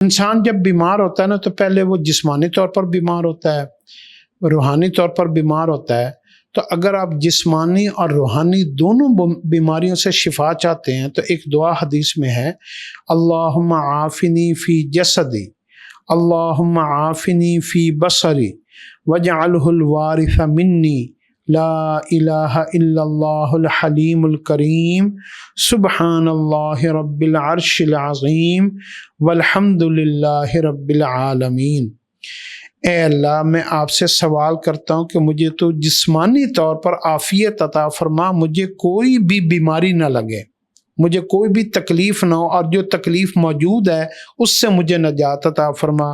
انسان جب بیمار ہوتا ہے نا تو پہلے وہ جسمانی طور پر بیمار ہوتا ہے، روحانی طور پر بیمار ہوتا ہے۔ تو اگر آپ جسمانی اور روحانی دونوں بیماریوں سے شفا چاہتے ہیں تو ایک دعا حدیث میں ہے، اللہم عافنی فی جسدی، اللہم عافنی فی بصری واجعلہ الوارث منی، لا الہ الا اللہ الحلیم الکریم، سبحان اللہ رب العرش العظیم والحمد للہ رب العالمین۔ اے اللہ، میں آپ سے سوال کرتا ہوں کہ مجھے تو جسمانی طور پر عافیت عطا فرما، مجھے کوئی بھی بیماری نہ لگے، مجھے کوئی بھی تکلیف نہ ہو، اور جو تکلیف موجود ہے اس سے مجھے نجات عطا فرما۔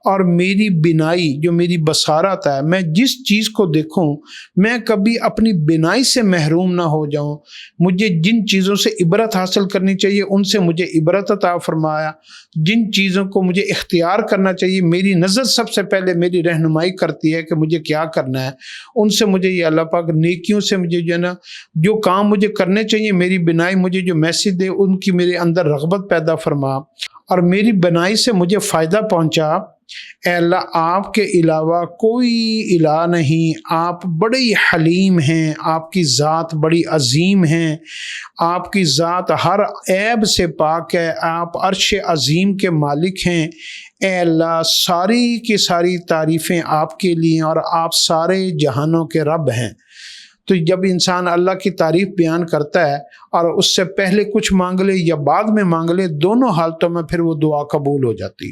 اور میری بینائی، جو میری بصارت ہے، میں جس چیز کو دیکھوں میں کبھی اپنی بینائی سے محروم نہ ہو جاؤں، مجھے جن چیزوں سے عبرت حاصل کرنی چاہیے ان سے مجھے عبرت عطا فرمایا، جن چیزوں کو مجھے اختیار کرنا چاہیے، میری نظر سب سے پہلے میری رہنمائی کرتی ہے کہ مجھے کیا کرنا ہے، ان سے مجھے یہ اللہ پاک نیکیوں سے مجھے جو ہے نا، جو کام مجھے کرنے چاہیے، میری بینائی مجھے جو میسج دے ان کی میرے اندر رغبت پیدا فرما، اور میری بینائی سے مجھے فائدہ پہنچا۔ اے اللہ، آپ کے علاوہ کوئی الہ نہیں، آپ بڑی حلیم ہیں، آپ کی ذات بڑی عظیم ہیں، آپ کی ذات ہر عیب سے پاک ہے، آپ عرش عظیم کے مالک ہیں۔ اے اللہ، ساری کی ساری تعریفیں آپ کے لیے، اور آپ سارے جہانوں کے رب ہیں۔ تو جب انسان اللہ کی تعریف بیان کرتا ہے اور اس سے پہلے کچھ مانگ لے یا بعد میں مانگ لے، دونوں حالتوں میں پھر وہ دعا قبول ہو جاتی ہے۔